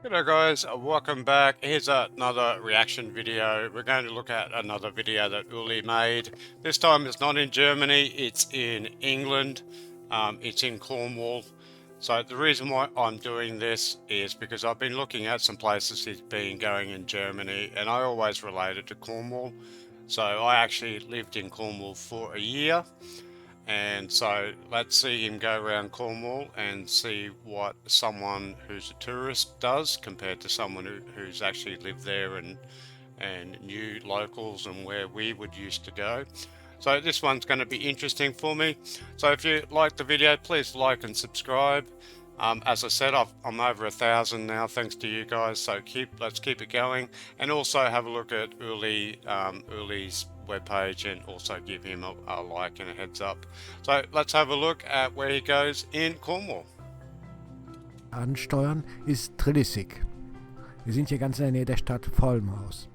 G'day guys, welcome back. Here's another reaction video. We're going to look at another video that Uli made. This time it's not in Germany, it's in England. It's in Cornwall. So the reason why I'm doing this is because I've been looking at some places he's been going in Germany and I always related to Cornwall. So I actually lived in Cornwall for a year. And so let's see him go around Cornwall and see what someone who's a tourist does compared to someone who's actually lived there and knew locals and where we would used to go. So this one's going to be interesting for me. So if you like the video, please like and subscribe. As I said, I'm over 1,000 now, thanks to you guys. So let's keep it going, and also have a look at Uli's webpage, and also give him a like and a heads up. So let's have a look at where he goes in Cornwall. Ansteuern ist Trillisig. Wir sind hier ganz in der Nähe der Stadt Falmouth.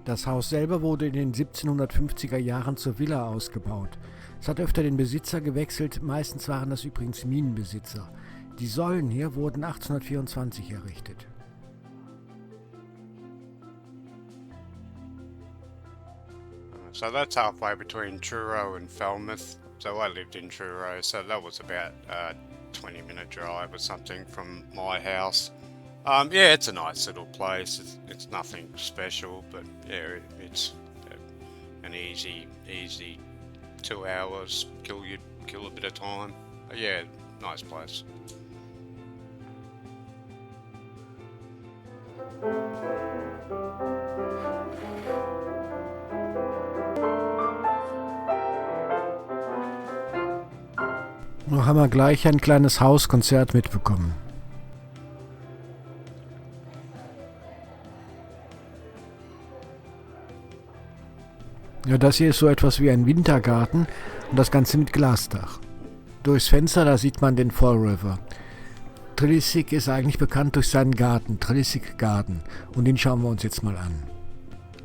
Das Haus selber wurde in den 1750er Jahren zur Villa ausgebaut. Es hat öfter den Besitzer gewechselt, meistens waren das übrigens Minenbesitzer. Die Säulen hier wurden 1824 errichtet. So that's halfway between Truro and Falmouth. So I lived in Truro, so that was about a 20-minute drive or something from my house. Yeah, it's a nice little place. It's nothing special, but yeah, it's an easy 2 hours. Kill a bit of time. But yeah, nice place. Noch haben wir gleich ein kleines Hauskonzert mitbekommen. Ja, das hier ist so etwas wie ein Wintergarten und das Ganze mit Glasdach. Durchs Fenster, da sieht man den Fall River. Trillisig ist eigentlich bekannt durch seinen Garten, Trillisig Garden, und den schauen wir uns jetzt mal an.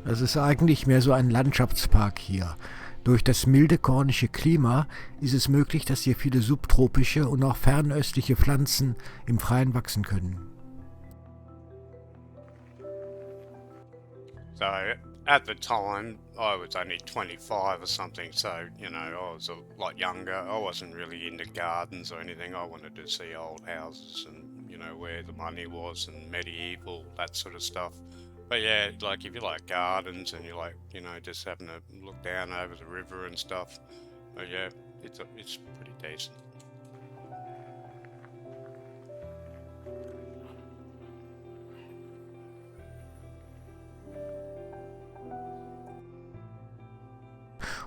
Das ist eigentlich mehr so ein Landschaftspark hier. Durch das milde kornische Klima ist es möglich, dass hier viele subtropische und auch fernöstliche Pflanzen im Freien wachsen können. So at the time, I was only 25 or something, so, you know, I was a lot younger. I wasn't really into gardens or anything. I wanted to see old houses and, you know, where the money was and medieval, that sort of stuff. But yeah, like if you like gardens and you like, you know, just having to look down over the river and stuff, but yeah, it's pretty decent.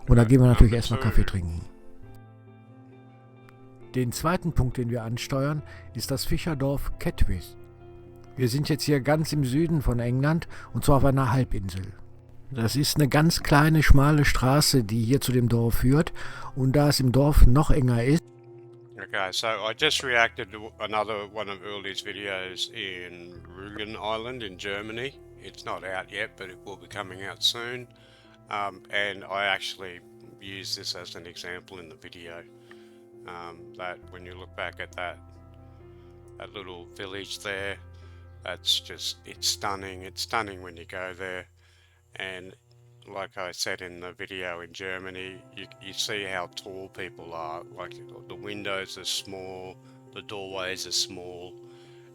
Und da gehen wir natürlich erstmal Kaffee trinken. Den zweiten Punkt, den wir ansteuern, ist das Fischerdorf Ketwith. Wir sind jetzt hier ganz im Süden von England, und zwar auf einer Halbinsel. Das ist eine ganz kleine, schmale Straße, die hier zu dem Dorf führt, und da es im Dorf noch enger ist. Okay, so I just reacted to another one of Uli's videos in Rügen Island in Germany. It's not out yet, but it will be coming out soon. And I actually use this as an example in the video. That when you look back at that little village there, it's stunning. It's stunning when you go there. And like I said in the video in Germany, you see how tall people are. Like the windows are small, the doorways are small,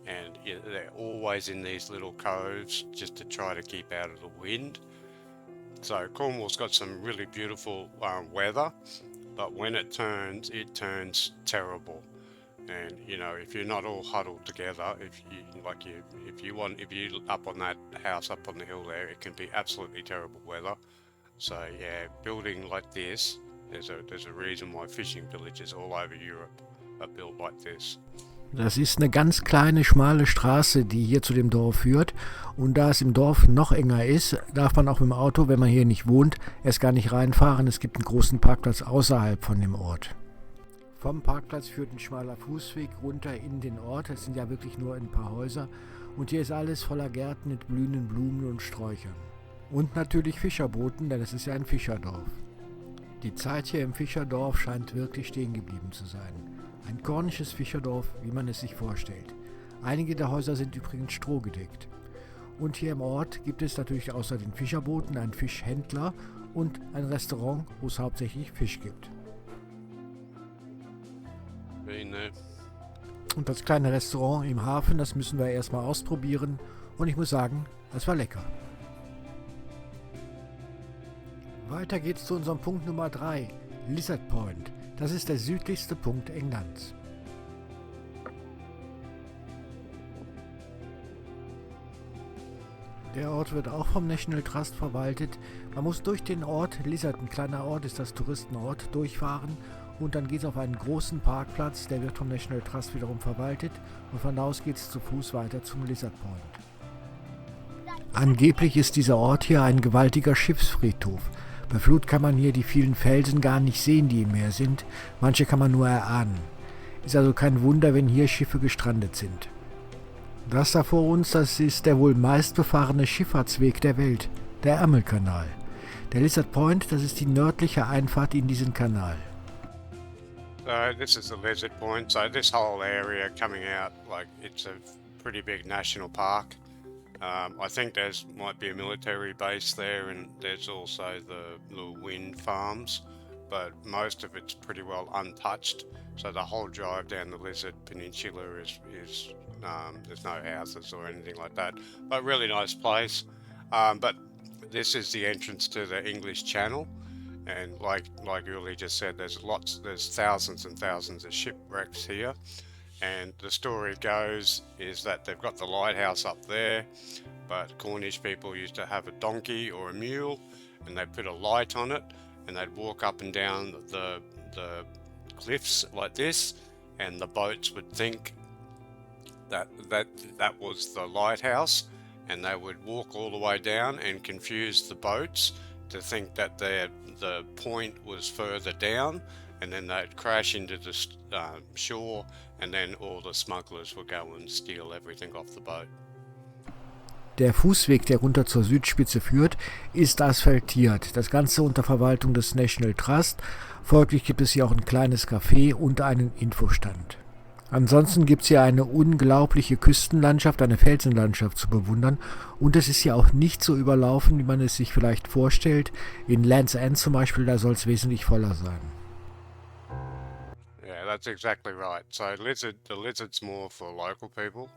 and they're always in these little coves just to try to keep out of the wind. So Cornwall's got some really beautiful weather, but when it turns terrible. And you know, if you're not all huddled together, if you up on that house up on the hill there, it can be absolutely terrible weather. So yeah, building like this, there's a reason why fishing villages all over Europe are built like this. Das ist eine ganz kleine, schmale Straße, die hier zu dem Dorf führt, und da es im Dorf noch enger ist, darf man auch mit dem Auto, wenn man hier nicht wohnt, erst gar nicht reinfahren. Es gibt einen großen Parkplatz außerhalb von dem Ort. Vom Parkplatz führt ein schmaler Fußweg runter in den Ort. Es sind ja wirklich nur ein paar Häuser, und hier ist alles voller Gärten mit blühenden Blumen und Sträuchern. Und natürlich Fischerbooten, denn es ist ja ein Fischerdorf. Die Zeit hier im Fischerdorf scheint wirklich stehen geblieben zu sein. Ein kornisches Fischerdorf, wie man es sich vorstellt. Einige der Häuser sind übrigens strohgedeckt. Und hier im Ort gibt es natürlich außer den Fischerbooten einen Fischhändler und ein Restaurant, wo es hauptsächlich Fisch gibt. Und das kleine Restaurant im Hafen, das müssen wir erstmal ausprobieren. Und ich muss sagen, das war lecker. Weiter geht's zu unserem Punkt Nummer 3, Lizard Point. Das ist der südlichste Punkt Englands. Der Ort wird auch vom National Trust verwaltet. Man muss durch den Ort, Lizard, ein kleiner Ort, ist das Touristenort, durchfahren und dann geht es auf einen großen Parkplatz, der wird vom National Trust wiederum verwaltet und von da aus geht es zu Fuß weiter zum Lizard Point. Angeblich ist dieser Ort hier ein gewaltiger Schiffsfriedhof. Bei Flut kann man hier die vielen Felsen gar nicht sehen, die im Meer sind. Manche kann man nur erahnen. Ist also kein Wunder, wenn hier Schiffe gestrandet sind. Das da vor uns, das ist der wohl meistbefahrene Schifffahrtsweg der Welt, der Ärmelkanal. Der Lizard Point, das ist die nördliche Einfahrt in diesen Kanal. So this is the Lizard Point. So this whole area coming out, like it's a pretty big national park. I think there's might be a military base there, and there's also the little wind farms, but most of it's pretty well untouched. So the whole drive down the Lizard Peninsula is there's no houses or anything like that, but really nice place. But this is the entrance to the English Channel, and like Uli just said, there's thousands and thousands of shipwrecks here. And the story goes is that they've got the lighthouse up there, but Cornish people used to have a donkey or a mule, and they put a light on it, and they'd walk up and down the cliffs like this, and the boats would think that was the lighthouse, and they would walk all the way down and confuse the boats to think that the point was further down, and then they'd crash into the shore, and then all the smugglers would go and steal everything off the boat. Der Fußweg, der runter zur Südspitze führt, ist asphaltiert. Das Ganze unter Verwaltung des National Trust. Folglich gibt es hier auch ein kleines Café und einen Infostand. Ansonsten gibt es hier eine unglaubliche Küstenlandschaft, eine Felsenlandschaft zu bewundern. Und es ist hier auch nicht so überlaufen, wie man es sich vielleicht vorstellt. In Land's End zum Beispiel, da soll es wesentlich voller sein. Yeah, that's exactly right. So the lizard's more for local people.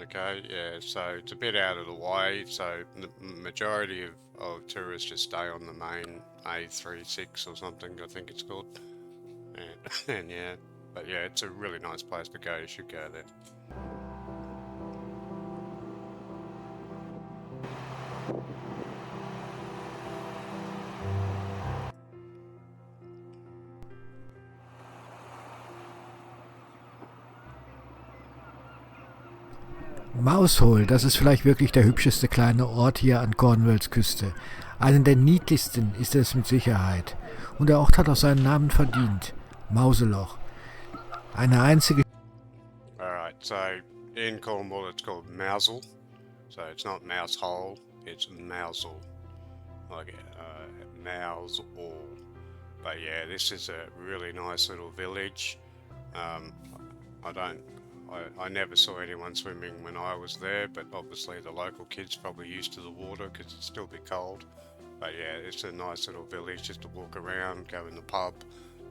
Okay, yeah, so it's a bit out of the way. So the majority of tourists just stay on the main A36 or something, I think it's called. And yeah, but yeah, it's a really nice place to go. You should go there. Mousehole, das ist vielleicht wirklich der hübscheste kleine Ort hier an Cornwalls Küste. Einen der niedlichsten ist es mit Sicherheit. Und der Ort hat auch seinen Namen verdient. Mauseloch. Eine einzige... Alright, so in Cornwall it's called Mousehole. So it's not Mousehole, it's Mousehole. Like Mousehole. But yeah, this is a really nice little village. I never saw anyone swimming when I was there, but obviously the local kids probably used to the water because it's still a bit cold. But yeah, it's a nice little village just to walk around, go in the pub,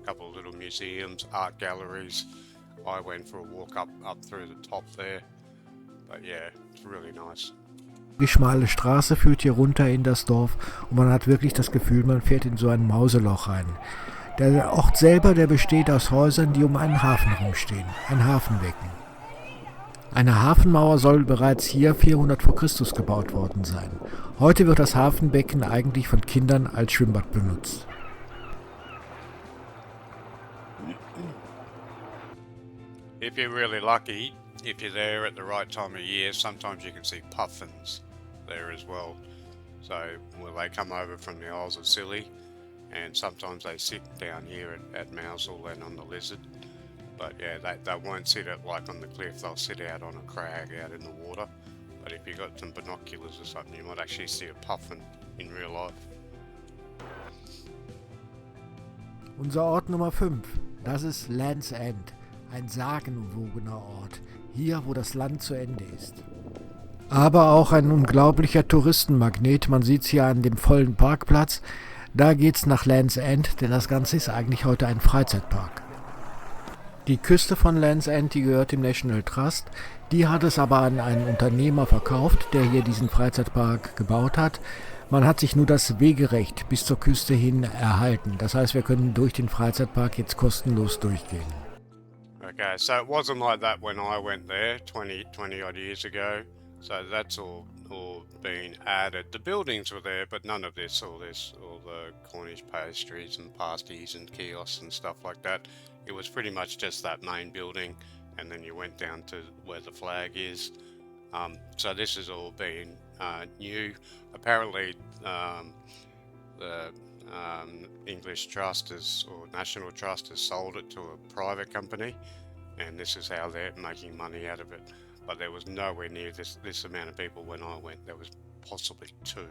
a couple of little museums, art galleries. I went for a walk up through the top there. But yeah, it's really nice. Die schmale Straße führt hier runter in das Dorf und man hat wirklich das Gefühl, man fährt in so ein Mauseloch rein. Der Ort selber, der besteht aus Häusern, die um einen Hafen rumstehen, ein Hafenbecken. Eine Hafenmauer soll bereits hier 400 vor Christus gebaut worden sein. Heute wird das Hafenbecken eigentlich von Kindern als Schwimmbad benutzt. If you're really lucky, if you're there at the right time of year, sometimes you can see puffins there as well. So they come over from the Isles of Scilly, and sometimes they sit down here at Mousehole and on the Lizard. But yeah, they won't sit like on the cliff, they'll sit out on a crag out in the water. But if you've got some binoculars or something, you might actually see a puffin in real life. Unser Ort Nummer 5, das ist Land's End, ein sagenumwobener Ort. hier wo das Land zu Ende ist. Aber auch ein unglaublicher Touristenmagnet, man sieht es hier an dem vollen Parkplatz. Da geht's nach Land's End, denn das Ganze ist eigentlich heute ein Freizeitpark. Die Küste von Land's End, die gehört dem National Trust. Die hat es aber an einen Unternehmer verkauft, der hier diesen Freizeitpark gebaut hat. Man hat sich nur das Wegerecht bis zur Küste hin erhalten. Das heißt, wir können durch den Freizeitpark jetzt kostenlos durchgehen. Okay, so it wasn't like that when I went there 20 odd years ago. So that's all been added. The buildings were there, but none of all the Cornish pastries and pasties and kiosks and stuff like that. It was pretty much just that main building, and then you went down to where the flag is. So this has all been new. Apparently, the English Trust or National Trust has sold it to a private company, and this is how they're making money out of it. But there was nowhere near this amount of people when I went. There was possibly 2.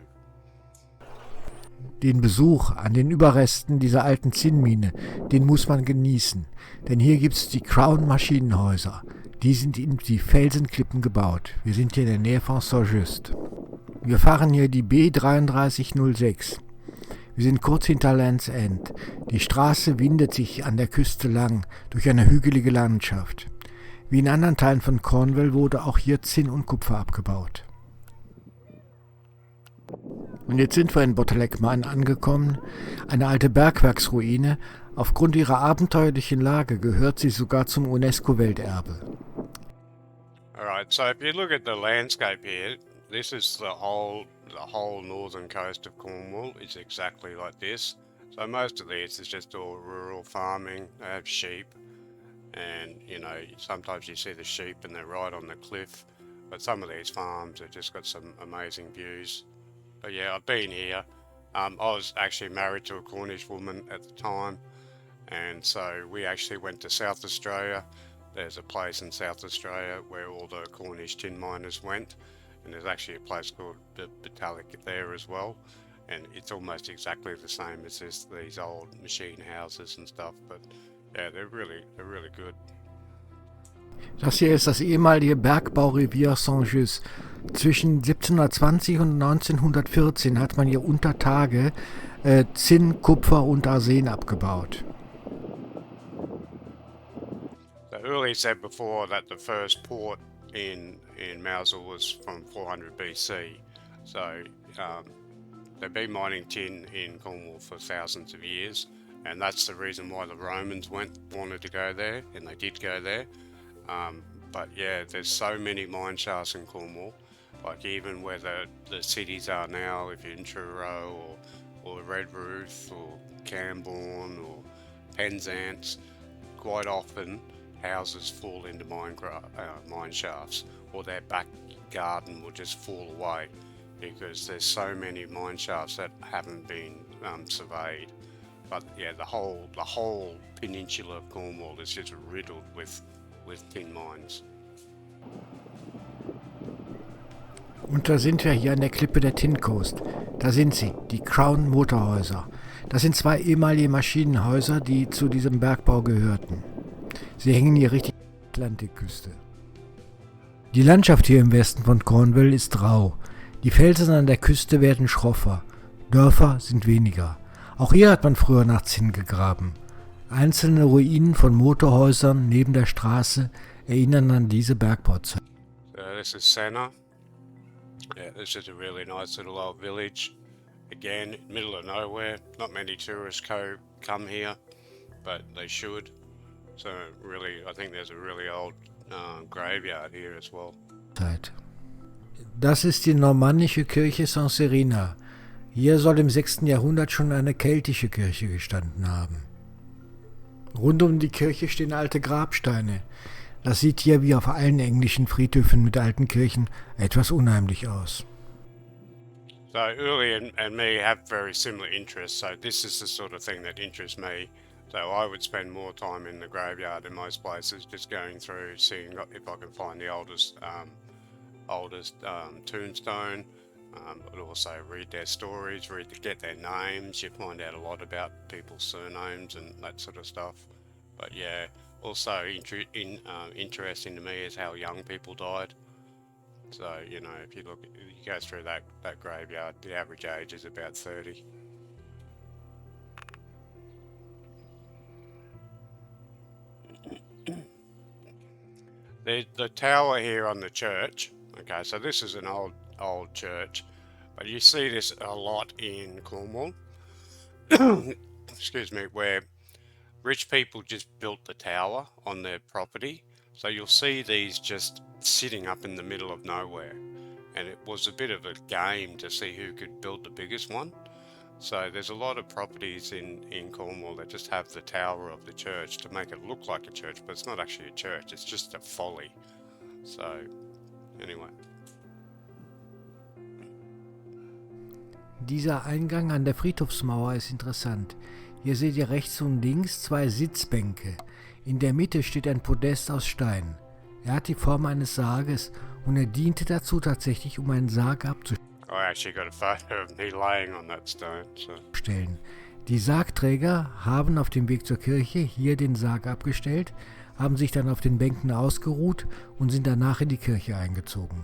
Den Besuch an den Überresten dieser alten Zinnmine, den muss man genießen. Denn hier gibt es die Crown Maschinenhäuser. Die sind in die Felsenklippen gebaut. Wir sind hier in der Nähe von Saint-Just. Wir fahren hier die B3306. Wir sind kurz hinter Land's End. Die Straße windet sich an der Küste lang durch eine hügelige Landschaft. Wie in anderen Teilen von Cornwall wurde auch hier Zinn und Kupfer abgebaut. Und jetzt sind wir in Bottleneck Mine angekommen, eine alte Bergwerksruine. Aufgrund ihrer abenteuerlichen Lage gehört sie sogar zum UNESCO-Welterbe. Alright, so if you look at the landscape here, this is the whole northern coast of Cornwall. It's exactly like this. So most of this is just all rural farming. They have sheep, and sometimes you see the sheep and they're right on the cliff. But some of these farms have just got some amazing views. But yeah, I've been here. I was actually married to a Cornish woman at the time, and so we actually went to South Australia. There's a place in South Australia where all the Cornish tin miners went, and there's actually a place called Metallic there as well, and it's almost exactly the same as these old machine houses and stuff. But yeah, they're really good. Das hier ist das ehemalige Bergbaurevier Saint-Just. Zwischen 1720 und 1914 hat man hier unter Tage Zinn, Kupfer und Arsen abgebaut. The early said before that the first port in Mousehole was from 400 BC. So they've been mining tin in Cornwall for thousands of years, and that's the reason why the Romans wanted to go there, and they did go there. But yeah, there's so many mine shafts in Cornwall, like even where the cities are now, if you're in Truro or Redruth or Camborne or Penzance, quite often houses fall into mine shafts, or their back garden will just fall away because there's so many mine shafts that haven't been surveyed. But yeah, the whole peninsula of Cornwall is just riddled with tin mines. Und da sind wir hier an der Klippe der Tin Coast. Da sind sie, die Crown Motorhäuser. Das sind 2 ehemalige Maschinenhäuser, die zu diesem Bergbau gehörten. Sie hängen hier richtig an der Atlantikküste. Die Landschaft hier im Westen von Cornwall ist rau. Die Felsen an der Küste werden schroffer. Dörfer sind weniger. Auch hier hat man früher nach Zinn gegraben. Einzelne Ruinen von Motorhäusern neben der Straße erinnern an diese Bergbauzeit. This is Senna. Yeah, this is a really nice little old village. Again, middle of nowhere. Not many tourists come here, but they should. So really, I think there's a really old graveyard here as well. Das ist die normannische Kirche St. Serena. Hier soll im 6. Jahrhundert schon eine keltische Kirche gestanden haben. Rund um die Kirche stehen alte Grabsteine. Das sieht hier wie auf allen englischen Friedhöfen mit alten Kirchen etwas unheimlich aus. So Uli and me have very similar interests, so this is the sort of thing that interests me. So I would spend more time in the graveyard in most places, just going through, seeing if I can find the oldest tombstone, but also read their stories, get their names. You find out a lot about people's surnames and that sort of stuff. But yeah, also interesting to me is how young people died. So, you know, if you go through that graveyard, the average age is about 30. The tower here on the church, okay, so this is an old church, but you see this a lot in Cornwall, excuse me, where rich people just built the tower on their property. So you'll see these just sitting up in the middle of nowhere. And it was a bit of a game to see who could build the biggest one. So there's a lot of properties in Cornwall that just have the tower of the church to make it look like a church, but it's not actually a church, it's just a folly. So, anyway. Dieser Eingang an der Friedhofsmauer ist interessant. Hier seht ihr rechts und links 2 Sitzbänke. In der Mitte steht ein Podest aus Stein. Er hat die Form eines Sarges und er diente dazu tatsächlich, um einen Sarg abzustellen. I actually got a photo of me laying on that stone. So. Die Sargträger haben auf dem Weg zur Kirche hier den Sarg abgestellt, haben sich dann auf den Bänken ausgeruht und sind danach in die Kirche eingezogen.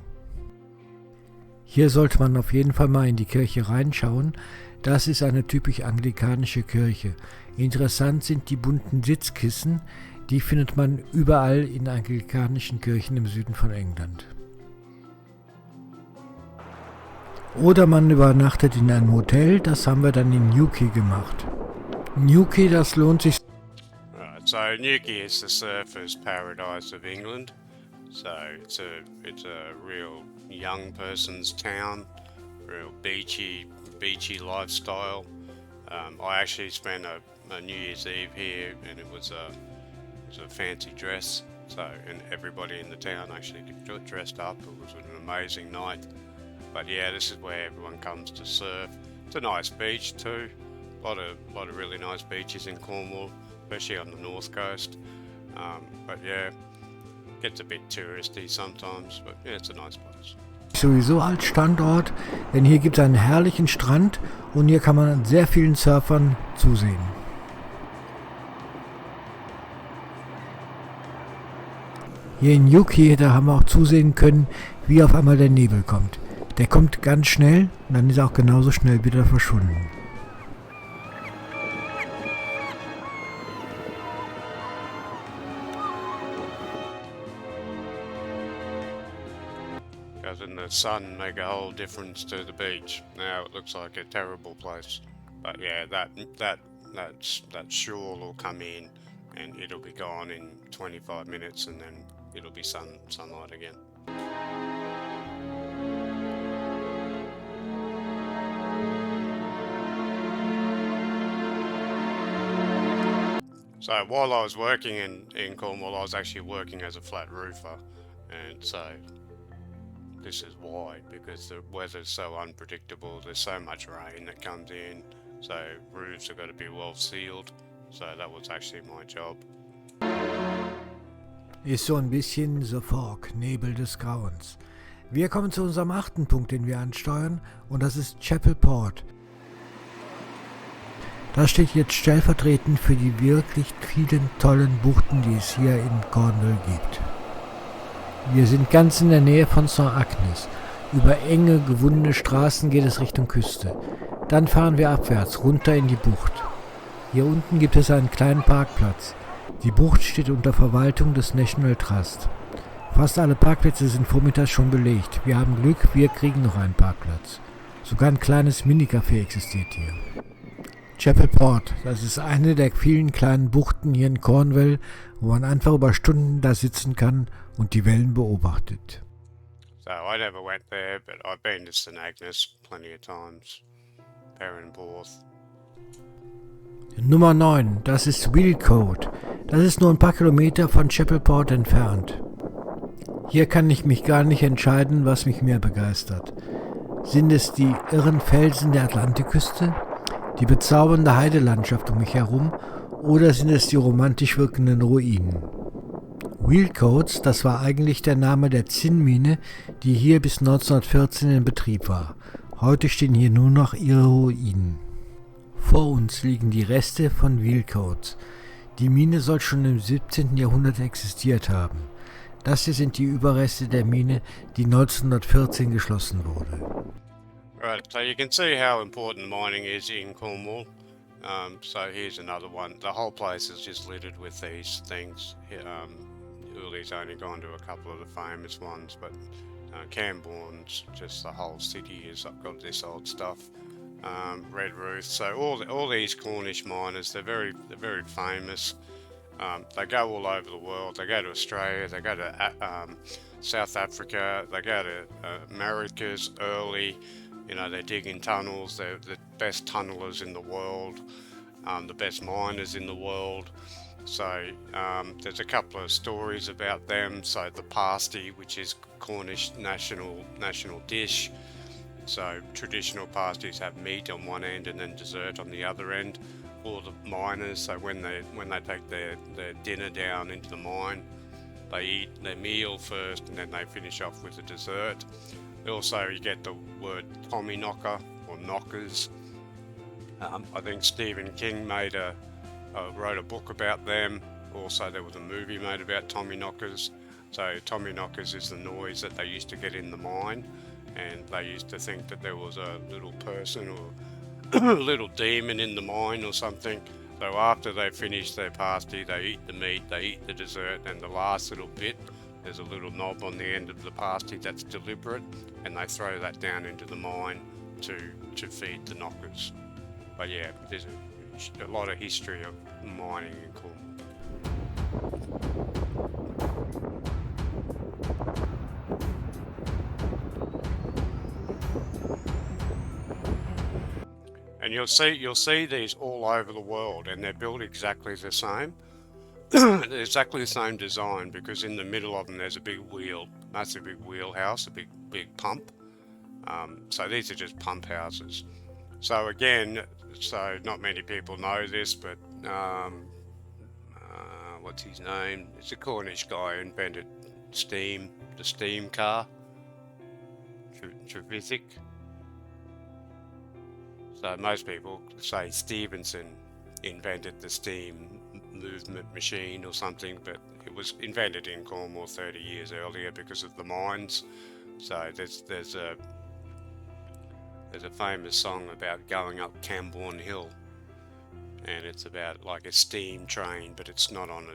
Hier sollte man auf jeden Fall mal in die Kirche reinschauen. Das ist eine typisch anglikanische Kirche. Interessant sind die bunten Sitzkissen, die findet man überall in anglikanischen Kirchen im Süden von England. Oder man übernachtet in einem Hotel, das haben wir dann in Newquay gemacht. Newquay, das lohnt sich. Right, so Newquay is the surfer's paradise of England. So it's a real young person's town, real beachy lifestyle. I actually spent a New Year's Eve here, and it was a fancy dress. So, and everybody in the town actually dressed up. It was an amazing night. But yeah, this is where everyone comes to surf. It's a nice beach too. A lot of really nice beaches in Cornwall, especially on the north coast. But yeah, gets a bit touristy sometimes, but yeah, it's a nice place. Sowieso als Standort, denn hier gibt es einen herrlichen Strand und hier kann man sehr vielen Surfern zusehen. Hier in Newquay, da haben wir auch zusehen können, wie auf einmal der Nebel kommt. Der kommt ganz schnell und dann ist er auch genauso schnell wieder verschwunden. Doesn't the sun make a whole difference to the beach? Now it looks like a terrible place, but yeah, that shawl will come in and it'll be gone in 25 minutes, and then it'll be sunlight again. So while I was working in Cornwall, I was actually working as a flat roofer, and so this is why, because the weather's so unpredictable. There's so much rain that comes in, so roofs have got to be well sealed. So that was actually my job. Ist so ein bisschen The Fog, Nebel des Grauens. Wir kommen zu unserem 8. Punkt, den wir ansteuern, und das ist Chapel Port. Das steht jetzt stellvertretend für die wirklich vielen tollen Buchten, die es hier in Cornwall gibt. Wir sind ganz in der Nähe von St. Agnes. Über enge, gewundene Straßen geht es Richtung Küste. Dann fahren wir abwärts, runter in die Bucht. Hier unten gibt es einen kleinen Parkplatz. Die Bucht steht unter Verwaltung des National Trust. Fast alle Parkplätze sind vormittags schon belegt. Wir haben Glück, wir kriegen noch einen Parkplatz. Sogar ein kleines Minicafé existiert hier. Chapel Port, das ist eine der vielen kleinen Buchten hier in Cornwall, wo man einfach über Stunden da sitzen kann und die Wellen beobachtet. So I never went there, but I've been to St. Agnes plenty of times. Perranporth. Nummer 9, das ist Wilcote. Das ist nur ein paar Kilometer von Chapel Port entfernt. Hier kann ich mich gar nicht entscheiden, was mich mehr begeistert. Sind es die irren Felsen der Atlantikküste, die bezaubernde Heidelandschaft um mich herum, oder sind es die romantisch wirkenden Ruinen? Wilcotes, das war eigentlich der Name der Zinnmine, die hier bis 1914 in Betrieb war. Heute stehen hier nur noch ihre Ruinen. Vor uns liegen die Reste von Wilcotes. Die Mine soll schon im 17. Jahrhundert existiert haben. Das hier sind die Überreste der Mine, die 1914 geschlossen wurde. Right, so you can see how important mining is in Cornwall. So here's another one. The whole place is just littered with these things. Uli's only gone to a couple of the famous ones, but Camborne's, just the whole city has got this old stuff. Red Ruth. So all these Cornish miners, they're very famous. They go all over the world. They go to Australia. They go to South Africa. They go to Americas early. You know, they're digging tunnels. They're the best tunnelers in the world, the best miners in the world. So there's a couple of stories about them. So the pasty, which is Cornish national dish. So traditional pasties have meat on one end and then dessert on the other end. For the miners, so when they take their dinner down into the mine, they eat their meal first and then they finish off with a dessert. Also, you get the word Tommy knocker or knockers. I think Stephen King wrote a book about them. Also, there was a movie made about Tommy knockers. So Tommy knockers is the noise that they used to get in the mine, and they used to think that there was a little person or a little demon in the mine or something. So after they finish their pasty, they eat the meat, they eat the dessert, and the last little bit, there's a little knob on the end of the pasty that's deliberate, and they throw that down into the mine to feed the knockers. But yeah, there's a lot of history of mining in Cornwall. And you'll see these all over the world, and they're built exactly the same. They're exactly the same design, because in the middle of them there's a big wheel, massive big wheelhouse, a big pump. So these are just pump houses. So again, not many people know this, but what's his name? It's a Cornish guy who invented the steam car. Trevithick. So most people say Stevenson invented the steam movement machine or something, but it was invented in Cornwall 30 years earlier because of the mines. So there's a famous song about going up Camborne Hill, and it's about like a steam train, but it's not on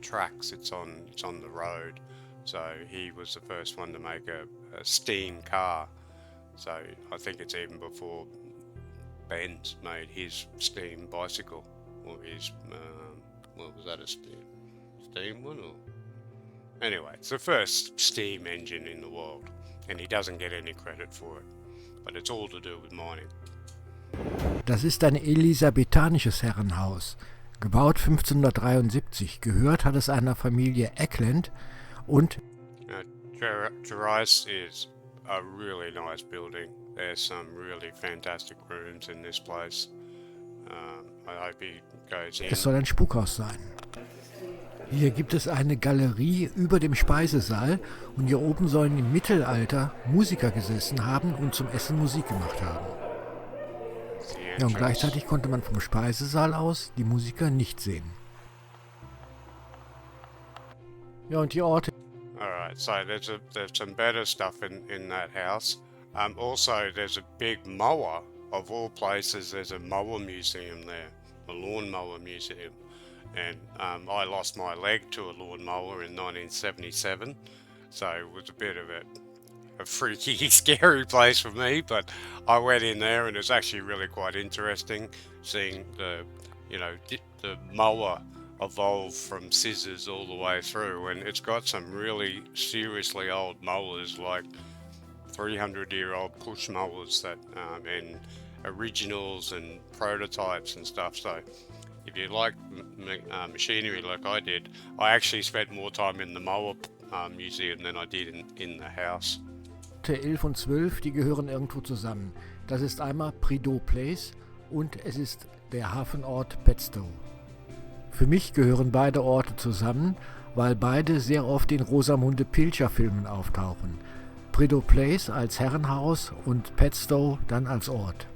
tracks. It's on the road. So he was the first one to make a steam car. So I think it's even before Ben's made his steam bicycle, or his what was that, a steam one? Or anyway, it's the first steam engine in the world, and he doesn't get any credit for it, but it's all to do with mining. Das ist ein elisabethanisches Herrenhaus. Gebaut 1573, gehört hat es einer Familie Eckland und Gerais is a really nice building. There's some really fantastic rooms in this place. I hope he goes in. Es soll ein Spukhaus sein. Hier gibt es eine Galerie über dem Speisesaal, und hier oben sollen im Mittelalter Musiker gesessen haben und zum Essen Musik gemacht haben. Ja, und gleichzeitig konnte man vom Speisesaal aus die Musiker nicht sehen. Ja, und die Orte. Alright, so there's some better stuff in that house. Also, there's a big mower. Of all places, there's a mower museum there, a lawnmower museum. And I lost my leg to a lawnmower in 1977, so it was a bit of a freaky, scary place for me. But I went in there, and it's actually really quite interesting seeing the mower evolve from scissors all the way through, and it's got some really seriously old mowers, like 300-year-old push mowers that and originals and prototypes and stuff. So if you like machinery like I did, I actually spent more time in the mower museum than I did in the house. 11 und 12, die gehören irgendwo zusammen. Das ist einmal Prideaux Place und es ist der Hafenort Padstow. Für mich gehören beide Orte zusammen, weil beide sehr oft in Rosamunde Pilcher-Filmen auftauchen. Prideaux Place als Herrenhaus und Padstow dann als Ort.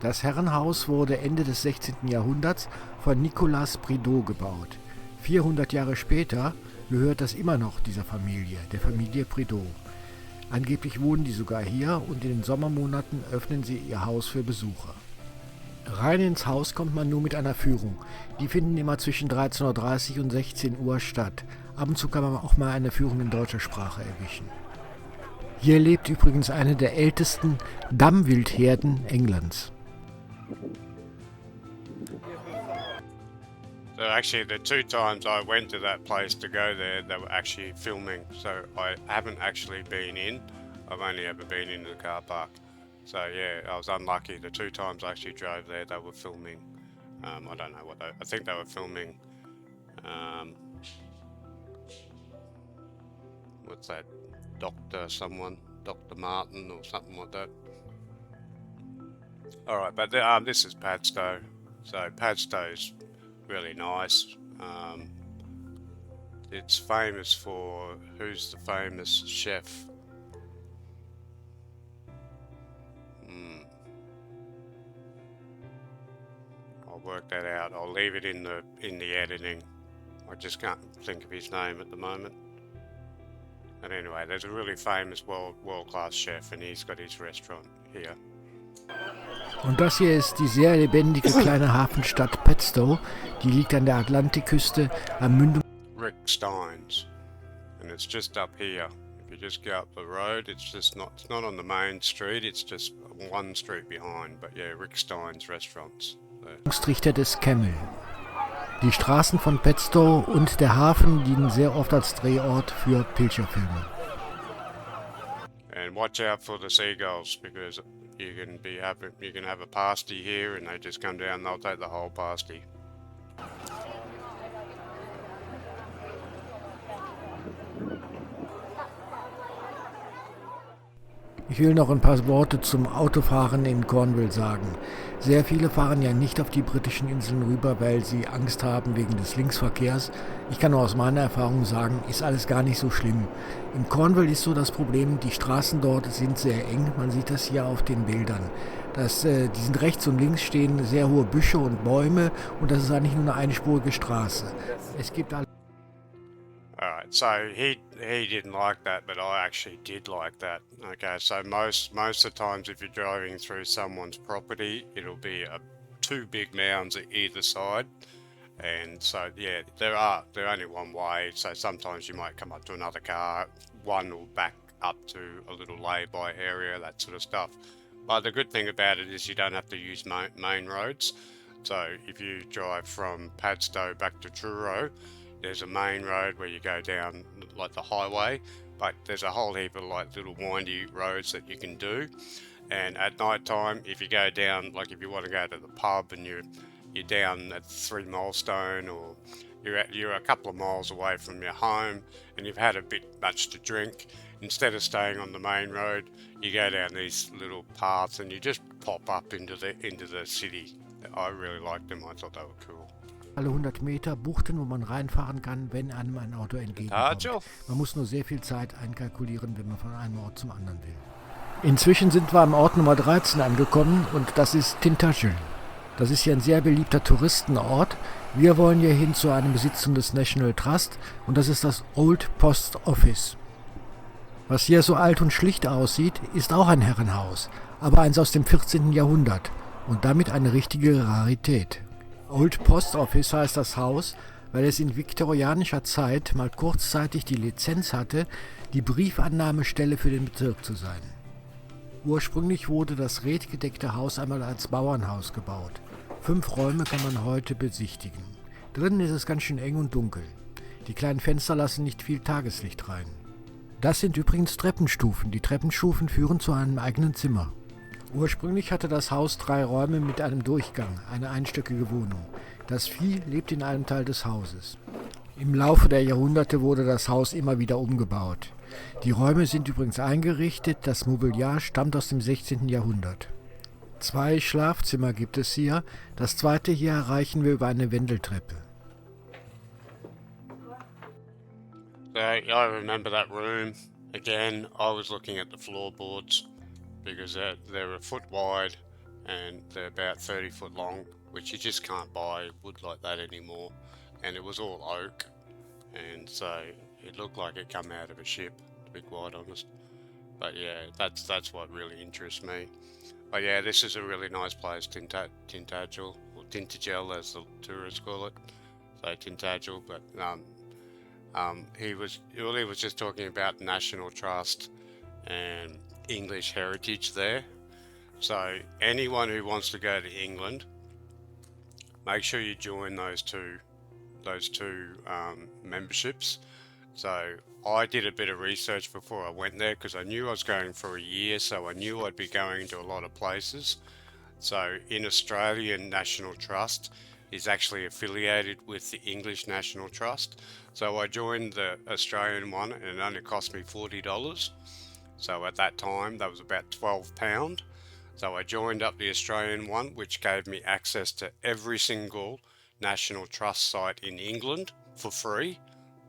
Das Herrenhaus wurde Ende des 16. Jahrhunderts von Nicolas Prideaux gebaut. 400 Jahre später gehört das immer noch dieser Familie, der Familie Prideaux. Angeblich wohnen die sogar hier und in den Sommermonaten öffnen sie ihr Haus für Besucher. Rein ins Haus kommt man nur mit einer Führung. Die finden immer zwischen 13:30 und 16 Uhr statt. Ab und zu kann man auch mal eine Führung in deutscher Sprache erwischen. Hier lebt übrigens eine der ältesten Dammwildherden Englands. So actually, the 2 times I went to that place to go there, they were actually filming. So I haven't actually been in. I've only ever been in the car park. So yeah, I was unlucky. The 2 times I actually drove there, they were filming. I don't know what I think they were filming. What's that? Dr. Martin or something like that. All right, but this is Padstow. So Padstow's really nice. It's famous for, who's the famous chef? I'll work that out. I'll leave it in the editing. I just can't think of his name at the moment. But anyway, there's a really famous world-class chef, and he's got his restaurant here. Und das hier ist die sehr lebendige kleine Hafenstadt Padstow. Die liegt an der Atlantikküste am Mündung. Rick Stein's, and it's just up here. If you just go up the road, it's not on the main street. It's just one street behind. But yeah, Rick Stein's restaurants. Trichter des Camel. Die Straßen von Padstow und der Hafen dienen sehr oft als Drehort für Pilcherfilme. And watch out for the seagulls, because you can have a pasty here and they just come down and they'll take the whole pasty. Ich will noch ein paar Worte zum Autofahren in Cornwall sagen. Sehr viele fahren ja nicht auf die britischen Inseln rüber, weil sie Angst haben wegen des Linksverkehrs. Ich kann nur aus meiner Erfahrung sagen, ist alles gar nicht so schlimm. In Cornwall ist so das Problem, die Straßen dort sind sehr eng. Man sieht das hier auf den Bildern. Die sind rechts und links stehen sehr hohe Büsche und Bäume und das ist eigentlich nur eine einspurige Straße. Es gibt Alright, so he didn't like that, but I actually did like that. Okay, so most of the times if you're driving through someone's property, it'll be 2 big mounds at either side. And so yeah, they're only one way, so sometimes you might come up to another car, one will back up to a little lay-by area, that sort of stuff. But the good thing about it is you don't have to use main roads. So if you drive from Padstow back to Truro, there's a main road where you go down like the highway, but there's a whole heap of like little windy roads that you can do. And at night time, if you go down, like if you want to go to the pub and you're down at 3 Milestone, or you're a couple of miles away from your home and you've had a bit much to drink, instead of staying on the main road, you go down these little paths and you just pop up into the city. I really liked them. I thought they were cool. Alle 100 Meter Buchten, wo man reinfahren kann, wenn einem ein Auto entgegenkommt. Man muss nur sehr viel Zeit einkalkulieren, wenn man von einem Ort zum anderen will. Inzwischen sind wir am Ort Nummer 13 angekommen und das ist Tintagel. Das ist hier ein sehr beliebter Touristenort. Wir wollen hier hin zu einem Besitztum des National Trust und das ist das Old Post Office. Was hier so alt und schlicht aussieht, ist auch ein Herrenhaus, aber eins aus dem 14. Jahrhundert und damit eine richtige Rarität. Old Post Office heißt das Haus, weil es in viktorianischer Zeit mal kurzzeitig die Lizenz hatte, die Briefannahmestelle für den Bezirk zu sein. Ursprünglich wurde das redgedeckte Haus einmal als Bauernhaus gebaut. 5 Räume kann man heute besichtigen. Drinnen ist es ganz schön eng und dunkel. Die kleinen Fenster lassen nicht viel Tageslicht rein. Das sind übrigens Treppenstufen. Die Treppenstufen führen zu einem eigenen Zimmer. Ursprünglich hatte das Haus 3 Räume mit einem Durchgang, eine einstöckige Wohnung. Das Vieh lebt in einem Teil des Hauses. Im Laufe der Jahrhunderte wurde das Haus immer wieder umgebaut. Die Räume sind übrigens eingerichtet, das Mobiliar stammt aus dem 16. Jahrhundert. 2 Schlafzimmer gibt es hier, das zweite hier erreichen wir über eine Wendeltreppe. I remember that room. Again, I was looking at the floorboards because they're a foot wide and they're about 30 foot long, which you just can't buy wood like that anymore. And it was all oak, and so it looked like it come out of a ship, to be quite honest. But yeah, that's what really interests me. But yeah, this is a really nice place, Tintagel, or Tintagel as the tourists call it. So Tintagel, but Uli was just talking about National Trust and English heritage there. So anyone who wants to go to England, make sure you join those two memberships. So I did a bit of research before I went there because I knew I was going for a year, so I knew I'd be going to a lot of places. So in Australia, National Trust is actually affiliated with the English National Trust. So I joined the Australian one and it only cost me $40. So at that time, that was about £12. So I joined up the Australian one, which gave me access to every single National Trust site in England for free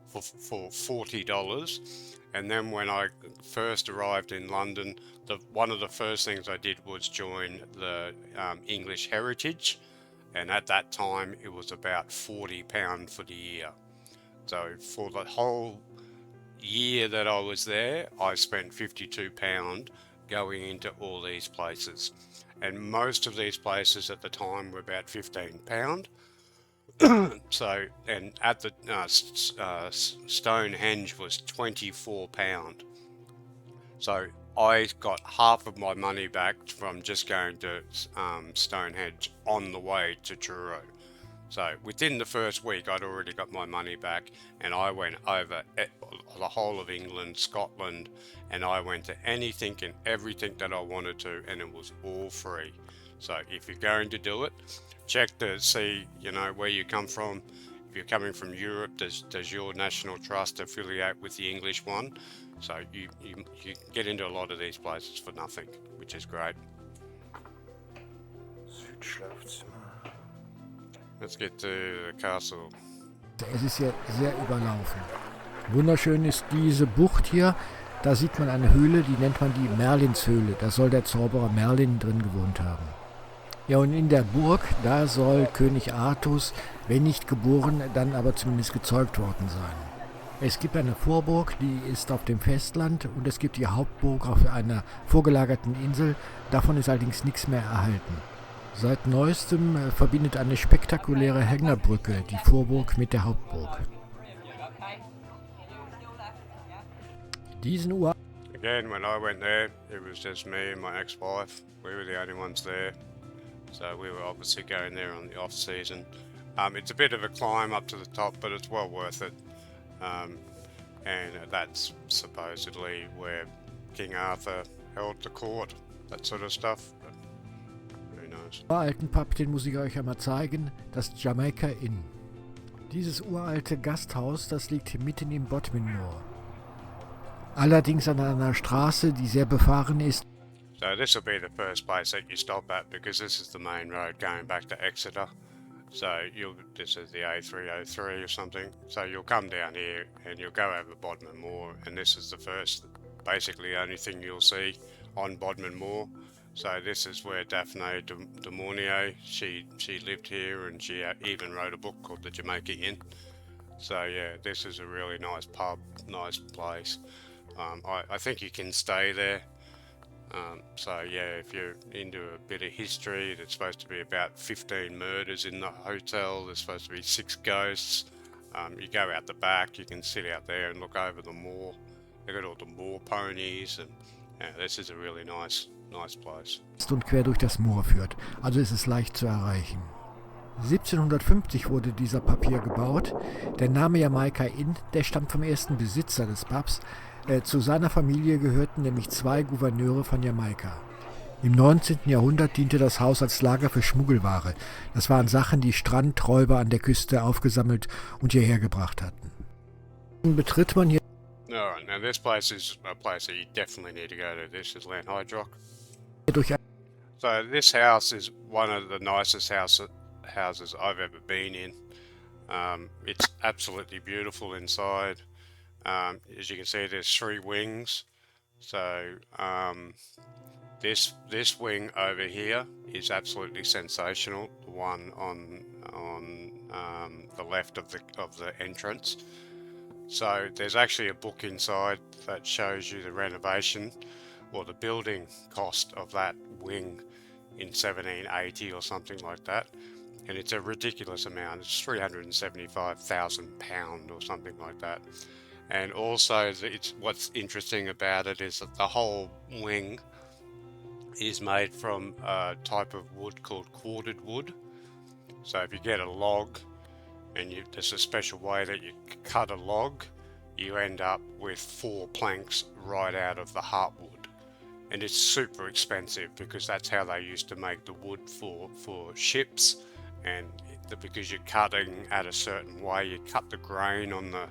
for $40. And then when I first arrived in London, one of the first things I did was join the English Heritage, and at that time it was about £40 for the year. So for the whole year that I was there, I spent £52 going into all these places, and most of these places at the time were about £15. So, and at the Stonehenge was £24. So I got half of my money back from just going to Stonehenge on the way to Truro. So within the first week, I'd already got my money back, and I went over the whole of England, Scotland, and I went to anything and everything that I wanted to, and it was all free. So if you're going to do it, check to see, where you come from. If you're coming from Europe, does your National Trust affiliate with the English one? So you get into a lot of these places for nothing, which is great. Südschlafzimmer. Let's get to the castle. Es ist ja sehr überlaufen. Wunderschön ist diese Bucht hier. Da sieht man eine Höhle, die nennt man die Merlinshöhle. Da soll der Zauberer Merlin drin gewohnt haben. Ja, und in der Burg, da soll König Artus, wenn nicht geboren, dann aber zumindest gezeugt worden sein. Es gibt eine Vorburg, die ist auf dem Festland, und es gibt die Hauptburg auf einer vorgelagerten Insel. Davon ist allerdings nichts mehr erhalten. Seit neuestem verbindet eine spektakuläre Hängerbrücke die Vorburg mit der Hauptburg. Diesen Again, when I went there, it was just me and my ex-wife. We were the only ones there. So we were obviously going there on the off season. It's a bit of a climb up to the top, but it's well worth it. And that's supposedly where King Arthur held the court, that sort of stuff. But who knows? uralten Pub, den muss ich euch einmal zeigen, das Jamaica Inn. Dieses uralte Gasthaus, das liegt mitten im Bodmin Moor. Allerdings an einer Straße, die sehr befahren ist. So this will be the first place that you stop at, because this is the main road going back to Exeter. So this is the A303 or something. So you'll come down here and you'll go over Bodmin Moor, and this is the first, basically only thing you'll see on Bodmin Moor. So this is where Daphne du Maurier, she lived here, and she even wrote a book called The Jamaica Inn. So yeah, this is a really nice pub, nice place. I think you can stay there. So yeah, if you're into a bit of history, there's supposed to be about 15 murders in the hotel. There's supposed to be 6 ghosts. You go out the back, you can sit out there and look over the moor. They've got all the moor ponies, and this is a really nice place. Und quer durch das Moor führt, also ist es leicht zu erreichen. 1750 wurde dieser Pub hier gebaut. Der Name Jamaica Inn, der stammt vom ersten Besitzer des Pubs. Zu seiner Familie gehörten nämlich 2 Gouverneure von Jamaika. Im 19. Jahrhundert diente das Haus als Lager für Schmuggelware. Das waren Sachen, die Strandräuber an der Küste aufgesammelt und hierher gebracht hatten. Betritt man hier. Alright, now this place is a place that you definitely need to go to. This is Lanhydrock. Durch So this house is one of the nicest houses I've ever been in. It's absolutely beautiful inside. As you can see, there's 3 wings. So This wing over here is absolutely sensational. The one on the left of the entrance. So there's actually a book inside that shows you the renovation or the building cost of that wing in 1780 or something like that, and it's a ridiculous amount. It's £375,000 or something like that. And also, what's interesting about it is that the whole wing is made from a type of wood called corded wood. So if you get a log and there's a special way that you cut a log, you end up with 4 planks right out of the heartwood. And it's super expensive because that's how they used to make the wood for ships. And because you're cutting at a certain way, you cut the grain on the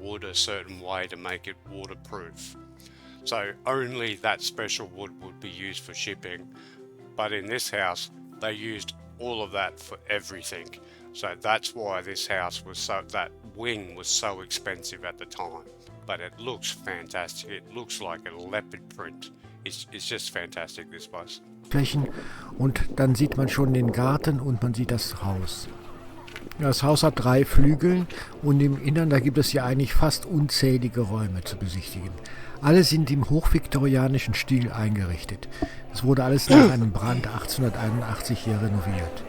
wood a certain way to make it waterproof. So only that special wood would be used for shipping. But in this house, they used all of that for everything. So that's why this house that wing was so expensive at the time. But it looks fantastic. It looks like a leopard print. It's just fantastic, this place. Flächen und dann sieht man schon den Garten und man sieht das Haus. Das Haus hat 3 Flügel und im Innern, da gibt es ja eigentlich fast unzählige Räume zu besichtigen. Alle sind im hochviktorianischen Stil eingerichtet. Es wurde alles nach einem Brand 1881 hier renoviert.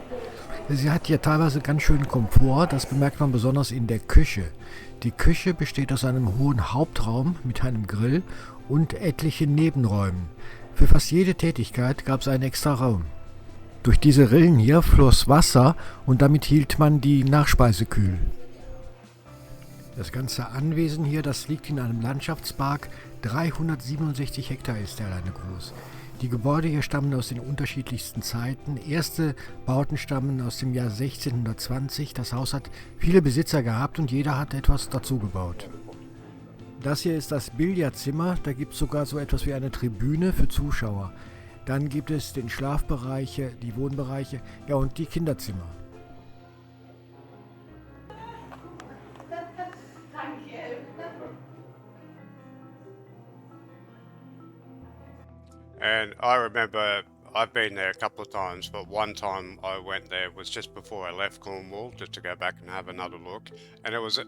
Sie hat hier teilweise ganz schönen Komfort, das bemerkt man besonders in der Küche. Die Küche besteht aus einem hohen Hauptraum mit einem Grill und etlichen Nebenräumen. Für fast jede Tätigkeit gab es einen extra Raum. Durch diese Rillen hier floss Wasser und damit hielt man die Nachspeise kühl. Das ganze Anwesen hier, das liegt in einem Landschaftspark. 367 Hektar ist der alleine groß. Die Gebäude hier stammen aus den unterschiedlichsten Zeiten. Erste Bauten stammen aus dem Jahr 1620. Das Haus hat viele Besitzer gehabt und jeder hat etwas dazu gebaut. Das hier ist das Billardzimmer. Da gibt es sogar so etwas wie eine Tribüne für Zuschauer. Dann gibt es den Schlafbereich, die Wohnbereiche, ja und die Kinderzimmer. And I remember I've been there a couple of times, but one time I went there was just before I left Cornwall, just to go back and have another look. And it was a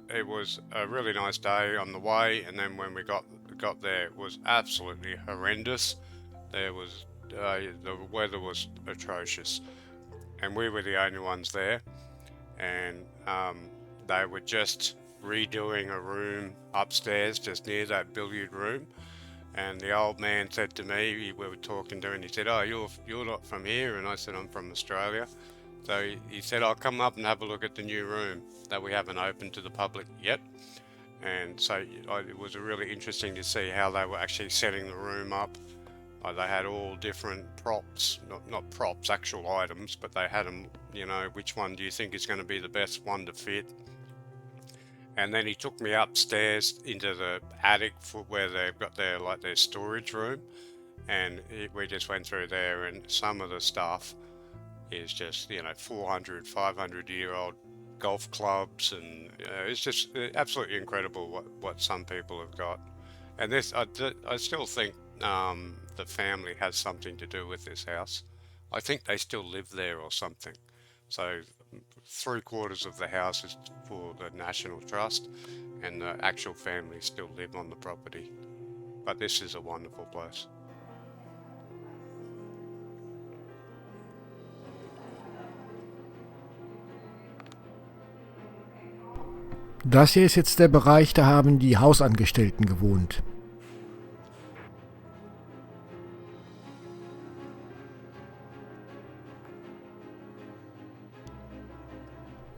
really nice day on the way, and then when we got there, it was absolutely horrendous. There was the weather was atrocious, and we were the only ones there. And they were just redoing a room upstairs, just near that billiard room. And the old man said to me, we were talking to him, and he said, "Oh, you're not from here?" And I said, "I'm from Australia." So he said, "I'll come up and have a look at the new room that we haven't opened to the public yet." And so it was really interesting to see how they were actually setting the room up. They had all different props, not props, actual items, but they had them, which one do you think is going to be the best one to fit? And then he took me upstairs into the attic where they've got their storage room, and we just went through there, and some of the stuff is just 400, 500-year-old golf clubs, and it's just absolutely incredible what some people have got. And this, I still think the family has something to do with this house. I think they still live there or something. So 3/4 of the house is for the National Trust, and the actual family still live on the property. But this is a wonderful place. Das hier ist jetzt der Bereich, da haben die Hausangestellten gewohnt.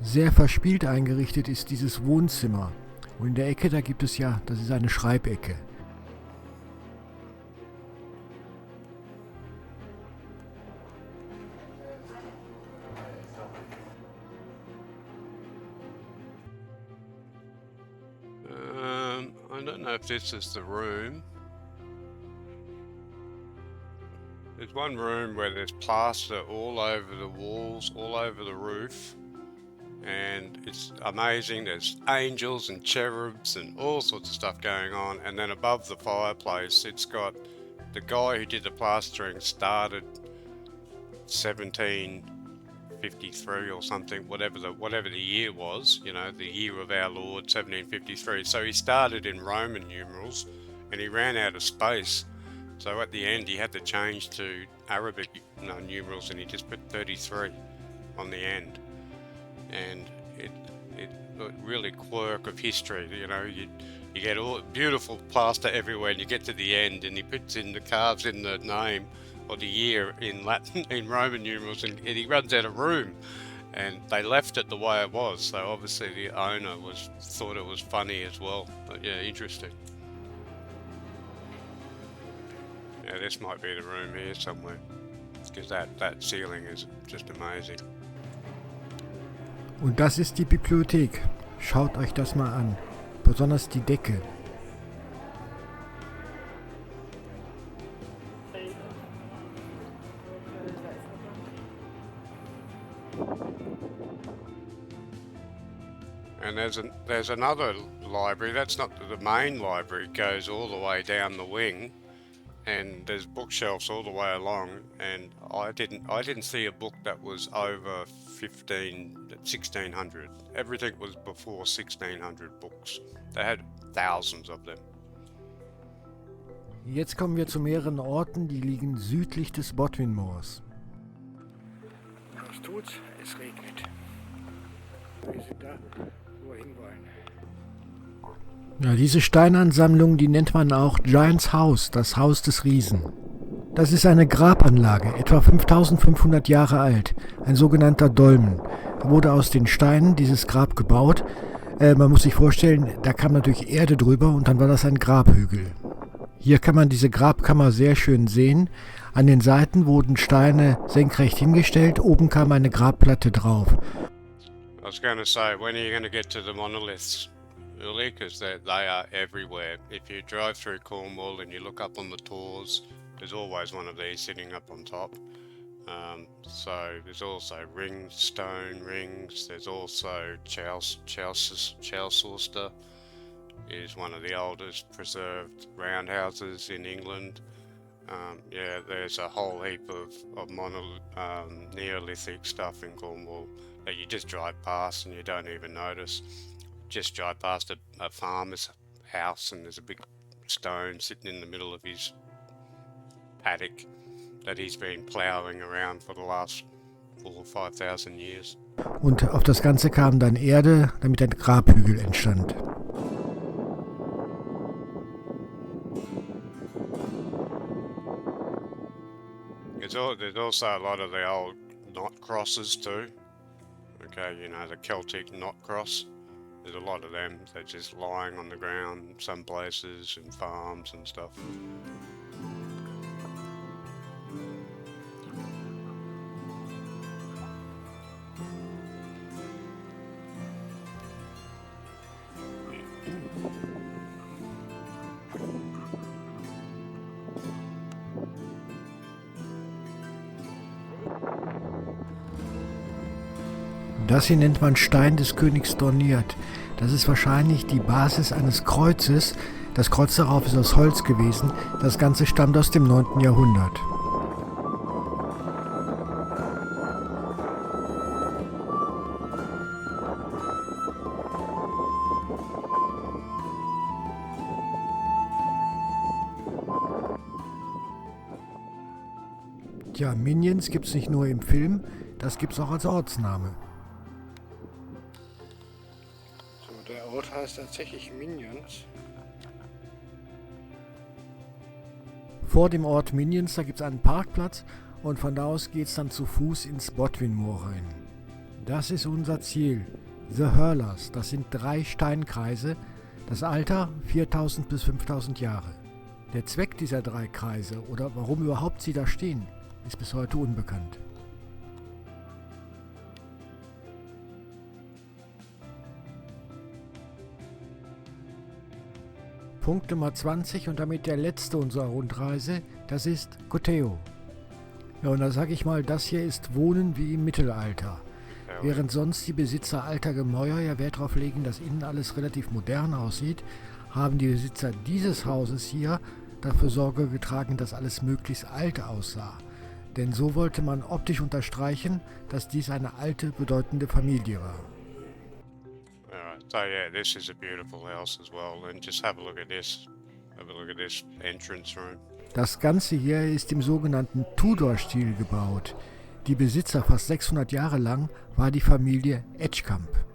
Sehr verspielt eingerichtet ist dieses Wohnzimmer. Und in der Ecke, da gibt es das ist eine Schreibecke. I don't know if this is the room. There's one room where there's plaster all over the walls, all over the roof. And it's amazing. There's angels and cherubs and all sorts of stuff going on. And then above the fireplace, it's got the guy who did the plastering started 1753 or something, whatever the year was, you know, the year of our Lord, 1753. So he started in Roman numerals, and he ran out of space. So at the end, he had to change to Arabic numerals, and he just put 33 on the end. And it really quirk of history, you know, you get all beautiful plaster everywhere, and you get to the end, and he puts in the carves in the name or the year in Latin, in Roman numerals, and he runs out of room. And they left it the way it was, so obviously the owner thought it was funny as well. But yeah, interesting. Yeah, this might be the room here somewhere, because that ceiling is just amazing. Und das ist die Bibliothek. Schaut euch das mal an. Besonders die Decke. And there's another library. That's not the main library. It goes all the way down the wing, and there's bookshelves all the way along. And I didn't see a book that was over 1600. Everything was before 1600 books. They had thousands of them. Jetzt kommen wir zu mehreren Orten, die liegen südlich des Bodwin-Moors. Was tut's? Es regnet. Wir sind da, wo wir hinwollen. Ja, diese Steinansammlung, die nennt man auch Giant's House, das Haus des Riesen. Das ist eine Grabanlage, etwa 5500 Jahre alt, ein sogenannter Dolmen. Da wurde aus den Steinen dieses Grab gebaut. Man muss sich vorstellen, da kam natürlich Erde drüber und dann war das ein Grabhügel. Hier kann man diese Grabkammer sehr schön sehen. An den Seiten wurden Steine senkrecht hingestellt, oben kam eine Grabplatte drauf. I was going to say, when are you going to get to the monoliths? Really, because they are everywhere. If you drive through Cornwall and you look up on the tors, there's always one of these sitting up on top. So there's also stone rings. There's also Chelsester is one of the oldest preserved roundhouses in England. Yeah, there's a whole heap of Neolithic stuff in Cornwall that you just drive past and you don't even notice. Just drive past a farmer's house and there's a big stone sitting in the middle of his paddock that he's been ploughing around for the last 4,000 or 5,000 years. Und auf das Ganze kam dann Erde, damit ein Grabhügel entstand. There's also a lot of the old knot crosses too. Okay, you know, the Celtic knot cross. There's a lot of them. They're just lying on the ground some places and farms and stuff. Das hier nennt man Stein des Königs Dorniert. Das ist wahrscheinlich die Basis eines Kreuzes. Das Kreuz darauf ist aus Holz gewesen. Das Ganze stammt aus dem 9. Jahrhundert. Tja, Minions gibt es nicht nur im Film, das gibt es auch als Ortsname. Der Ort heißt tatsächlich Minions. Vor dem Ort Minions, da gibt es einen Parkplatz und von da aus geht es dann zu Fuß ins Bodwin Moor rein. Das ist unser Ziel. The Hurlers, das sind 3 Steinkreise, das Alter 4000 bis 5000 Jahre. Der Zweck dieser 3 Kreise oder warum überhaupt sie da stehen, ist bis heute unbekannt. Punkt Nummer 20 und damit der letzte unserer Rundreise, das ist Coteo. Ja, und da sage ich mal, das hier ist Wohnen wie im Mittelalter. Während sonst die Besitzer alter Gemäuer ja Wert darauf legen, dass innen alles relativ modern aussieht, haben die Besitzer dieses Hauses hier dafür Sorge getragen, dass alles möglichst alt aussah. Denn so wollte man optisch unterstreichen, dass dies eine alte, bedeutende Familie war. Alright, so yeah, this is a beautiful house as well, and just have a look at this. Have a look at this entrance room. Das Ganze hier ist im sogenannten Tudor-Stil gebaut. Die Besitzer fast 600 Jahre lang war die Familie Edgecumbe.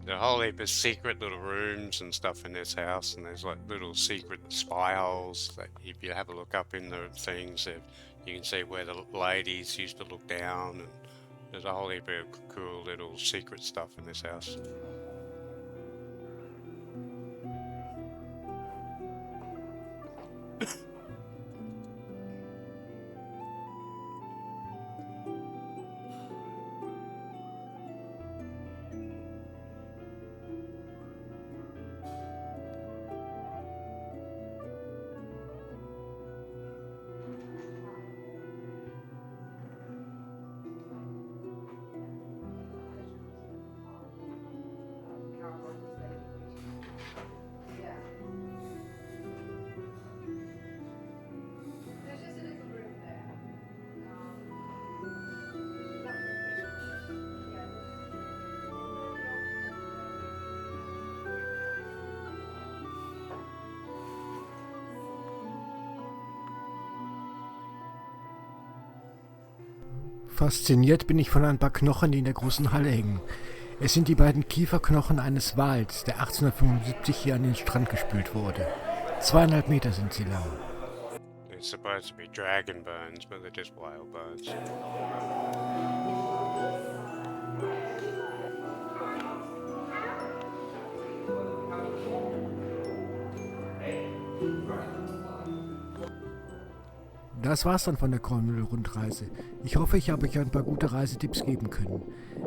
A whole heap of secret little rooms and stuff in this house, and there's like little secret spy holes that if you have a look up in the things, you can see where the ladies used to look down, and there's a whole heap of cool little secret stuff in this house. Fasziniert bin ich von ein paar Knochen, die in der großen Halle hängen. Es sind die beiden Kieferknochen eines Wals, der 1875 hier an den Strand gespült wurde. 2,5 Meter sind sie lang. They're supposed to be dragon bones, but they're just whale bones. Das war's dann von der Cornwall-Rundreise. Ich hoffe, ich habe euch ein paar gute Reisetipps geben können.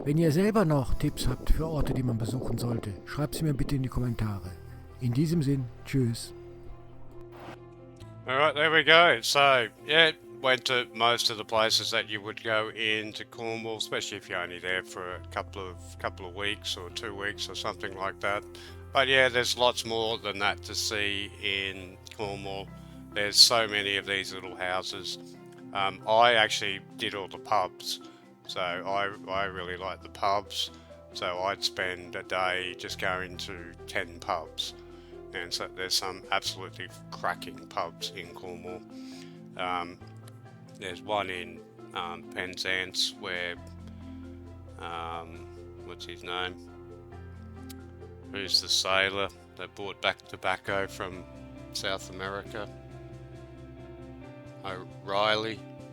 Wenn ihr selber noch Tipps habt für Orte, die man besuchen sollte, schreibt sie mir bitte in die Kommentare. In diesem Sinn, tschüss. Alright, there we go. So, yeah, went to most of the places that you would go into Cornwall, especially if you're only there for a couple of weeks or 2 weeks or something like that. But yeah, there's lots more than that to see in Cornwall. There's so many of these little houses. I actually did all the pubs, so I really like the pubs. So I'd spend a day just going to 10 pubs. And so there's some absolutely cracking pubs in Cornwall. There's one in Penzance where, what's his name? Who's the sailor that brought back tobacco from South America?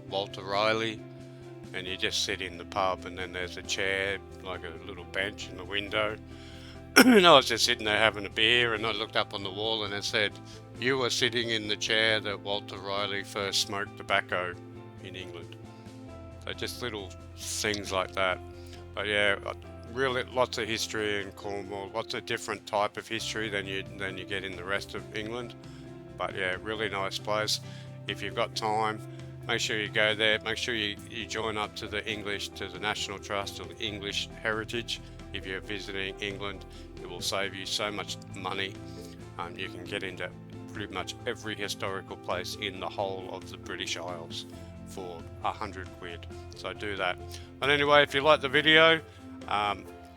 Walter Riley, and you just sit in the pub, and then there's a chair, like a little bench in the window. And I was just sitting there having a beer, and I looked up on the wall and it said, "You were sitting in the chair that Walter Riley first smoked tobacco in England." So just little things like that. But yeah, really lots of history in Cornwall, lots of different type of history than you get in the rest of England. But yeah, really nice place. If you've got time, make sure you go there. Make sure you join up to the National Trust or the English Heritage. If you're visiting England, it will save you so much money. You can get into pretty much every historical place in the whole of the British Isles for £100. So do that. But anyway, if you like the video,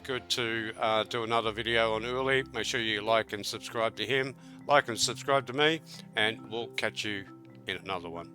good to do another video on Uli. Make sure you like and subscribe to him, like and subscribe to me, and we'll catch you in another one.